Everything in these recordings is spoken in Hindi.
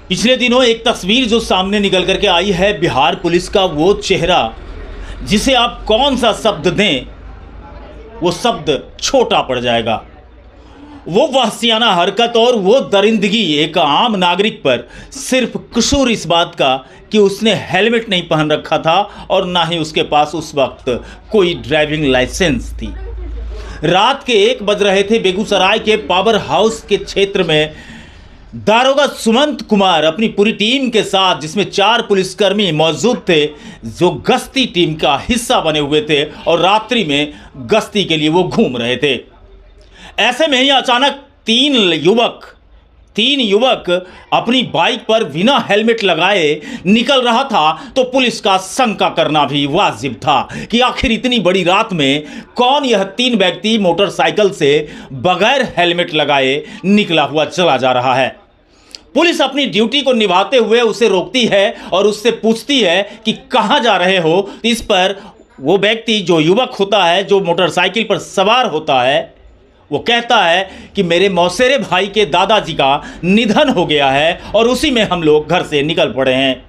पिछले दिनों एक तस्वीर जो सामने निकल करके आई है बिहार पुलिस का, वो चेहरा जिसे आप कौन सा शब्द दें वो शब्द छोटा पड़ जाएगा। वो वहशियाना हरकत और वो दरिंदगी एक आम नागरिक पर सिर्फ कसूर इस बात का कि उसने हेलमेट नहीं पहन रखा था और ना ही उसके पास उस वक्त कोई ड्राइविंग लाइसेंस थी। रात के 1 बज रहे थे। बेगूसराय के पावर हाउस के क्षेत्र में दारोगा सुमंत कुमार अपनी पूरी टीम के साथ, जिसमें 4 पुलिसकर्मी मौजूद थे जो गश्ती टीम का हिस्सा बने हुए थे और रात्रि में गश्ती के लिए वो घूम रहे थे। ऐसे में ही अचानक तीन युवक अपनी बाइक पर बिना हेलमेट लगाए निकल रहा था, तो पुलिस का शंका करना भी वाजिब था कि आखिर इतनी बड़ी रात में कौन यह 3 व्यक्ति मोटरसाइकिल से बगैर हेलमेट लगाए निकला हुआ चला जा रहा है। पुलिस अपनी ड्यूटी को निभाते हुए उसे रोकती है और उससे पूछती है कि कहां जा रहे हो। इस पर वो व्यक्ति, जो युवक होता है, जो मोटरसाइकिल पर सवार होता है, वो कहता है कि मेरे मौसेरे भाई के दादाजी का निधन हो गया है और उसी में हम लोग घर से निकल पड़े हैं।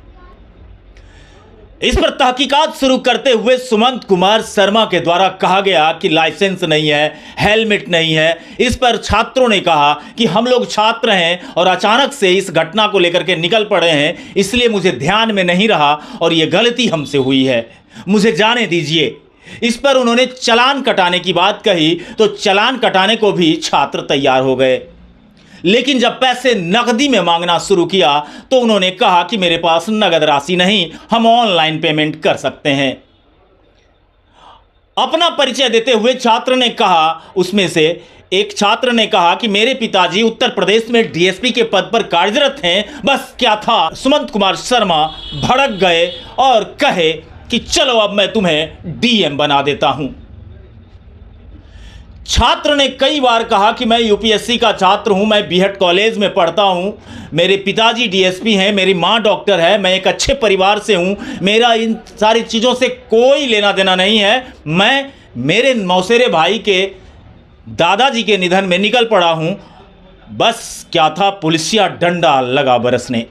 इस पर तहकीकात शुरू करते हुए सुमंत कुमार शर्मा के द्वारा कहा गया कि लाइसेंस नहीं है, हेलमेट नहीं है। इस पर छात्रों ने कहा कि हम लोग छात्र हैं और अचानक से इस घटना को लेकर के निकल पड़े हैं, इसलिए मुझे ध्यान में नहीं रहा और ये गलती हमसे हुई है, मुझे जाने दीजिए। इस पर उन्होंने चालान कटाने की बात कही तो चालान कटाने को भी छात्र तैयार हो गए, लेकिन जब पैसे नकदी में मांगना शुरू किया तो उन्होंने कहा कि मेरे पास नगद राशि नहीं, हम ऑनलाइन पेमेंट कर सकते हैं। अपना परिचय देते हुए छात्र ने कहा, उसमें से एक छात्र ने कहा कि मेरे पिताजी उत्तर प्रदेश में डीएसपी के पद पर कार्यरत हैं। बस क्या था, सुमंत कुमार शर्मा भड़क गए और कहे कि चलो अब मैं तुम्हें डीएम बना देता हूं। छात्र ने कई बार कहा कि मैं यूपीएससी का छात्र हूं, मैं बीएड कॉलेज में पढ़ता हूं, मेरे पिताजी डीएसपी हैं, मेरी मां डॉक्टर है, मैं एक अच्छे परिवार से हूं, मेरा इन सारी चीज़ों से कोई लेना देना नहीं है, मैं मेरे मौसेरे भाई के दादाजी के निधन में निकल पड़ा हूं। बस क्या था, पुलिसिया डंडा लगा बरसने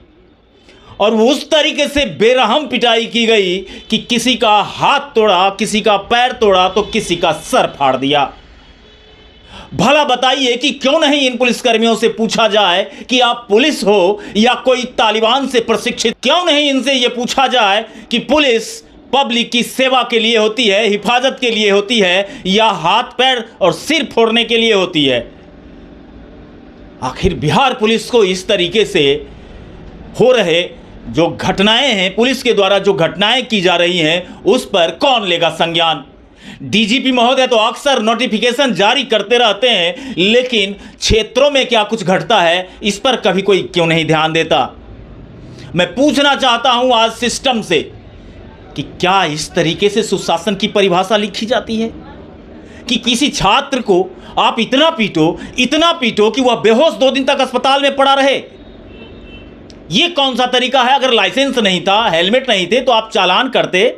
और उस तरीके से बेरहम पिटाई की गई कि किसी का हाथ तोड़ा, किसी का पैर तोड़ा तो किसी का सर फाड़ दिया। भला बताइए कि क्यों नहीं इन पुलिसकर्मियों से पूछा जाए कि आप पुलिस हो या कोई तालिबान से प्रशिक्षित? क्यों नहीं इनसे यह पूछा जाए कि पुलिस पब्लिक की सेवा के लिए होती है, हिफाजत के लिए होती है या हाथ पैर और सिर फोड़ने के लिए होती है? आखिर बिहार पुलिस को इस तरीके से हो रहे जो घटनाएं हैं, पुलिस के द्वारा जो घटनाएं की जा रही हैं, उस पर कौन लेगा संज्ञान? डीजीपी महोदय तो अक्सर नोटिफिकेशन जारी करते रहते हैं, लेकिन क्षेत्रों में क्या कुछ घटता है इस पर कभी कोई क्यों नहीं ध्यान देता? मैं पूछना चाहता हूं आज सिस्टम से कि क्या इस तरीके से सुशासन की परिभाषा लिखी जाती है कि किसी छात्र को आप इतना पीटो कि वह बेहोश 2 दिन तक अस्पताल में पड़ा रहे? ये कौन सा तरीका है? अगर लाइसेंस नहीं था, हेलमेट नहीं थे तो आप चालान करते,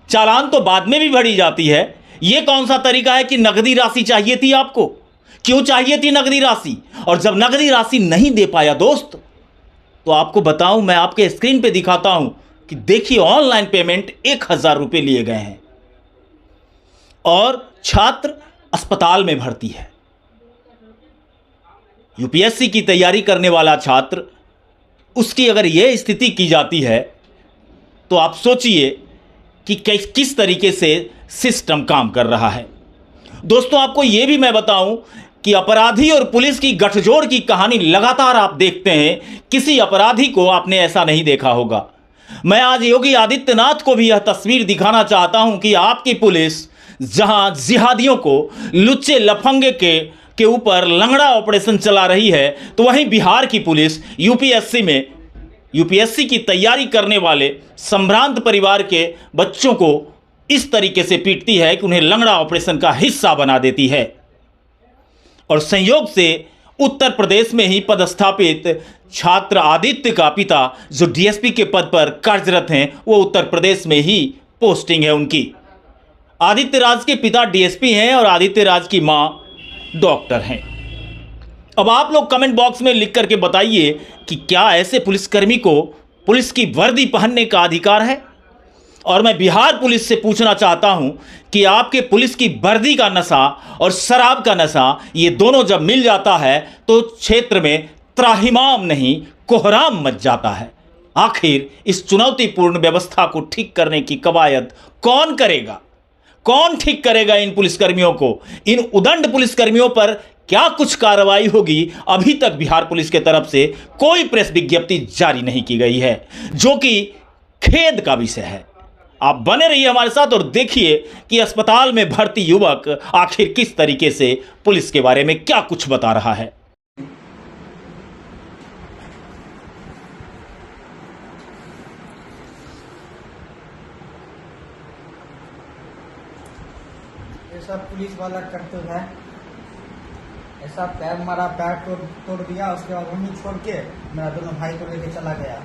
चालान तो बाद में भी भरी जाती है। ये कौन सा तरीका है कि नकदी राशि चाहिए थी आपको? क्यों चाहिए थी नकदी राशि? और जब नकदी राशि नहीं दे पाया दोस्त, तो आपको बताऊं, मैं आपके स्क्रीन पे दिखाता हूं कि देखिए ऑनलाइन पेमेंट 1000 रुपये लिए गए हैं और छात्र अस्पताल में भर्ती है। यूपीएससी की तैयारी करने वाला छात्र, उसकी अगर यह स्थिति की जाती है तो आप सोचिए कि किस तरीके से सिस्टम काम कर रहा है। दोस्तों, आपको यह भी मैं बताऊं कि अपराधी और पुलिस की गठजोड़ की कहानी लगातार आप देखते हैं। किसी अपराधी को आपने ऐसा नहीं देखा होगा। मैं आज योगी आदित्यनाथ को भी यह तस्वीर दिखाना चाहता हूं कि आपकी पुलिस जहां जिहादियों को, लुच्चे लफंगे के ऊपर लंगड़ा ऑपरेशन चला रही है, तो वहीं बिहार की पुलिस यूपीएससी की तैयारी करने वाले संभ्रांत परिवार के बच्चों को इस तरीके से पीटती है कि उन्हें लंगड़ा ऑपरेशन का हिस्सा बना देती है। और संयोग से उत्तर प्रदेश में ही पदस्थापित छात्र आदित्य का पिता, जो डीएसपी के पद पर कार्यरत हैं, वो उत्तर प्रदेश में ही पोस्टिंग है उनकी। आदित्य राज के पिता डीएसपी हैं और आदित्य राज की मां डॉक्टर हैं। अब आप लोग कमेंट बॉक्स में लिख करके बताइए कि क्या ऐसे पुलिसकर्मी को पुलिस की वर्दी पहनने का अधिकार है। और मैं बिहार पुलिस से पूछना चाहता हूं कि आपके पुलिस की वर्दी का नशा और शराब का नशा, ये दोनों जब मिल जाता है तो क्षेत्र में त्राहिमाम नहीं कोहराम मच जाता है। आखिर इस चुनौतीपूर्ण व्यवस्था को ठीक करने की कवायद कौन करेगा? कौन ठीक करेगा इन पुलिसकर्मियों को? इन उदंड पुलिसकर्मियों पर क्या कुछ कार्रवाई होगी? अभी तक बिहार पुलिस के तरफ से कोई प्रेस विज्ञप्ति जारी नहीं की गई है, जो कि खेद का विषय है। आप बने रहिए हमारे साथ और देखिए कि अस्पताल में भर्ती युवक आखिर किस तरीके से पुलिस के बारे में क्या कुछ बता रहा है। ये सब पुलिस वाला करते है। ऐसा पैर मारा, पैर तोड़ दिया, उसके बाद मम्मी छोड़ के मेरा दोनों भाई को लेके चला गया।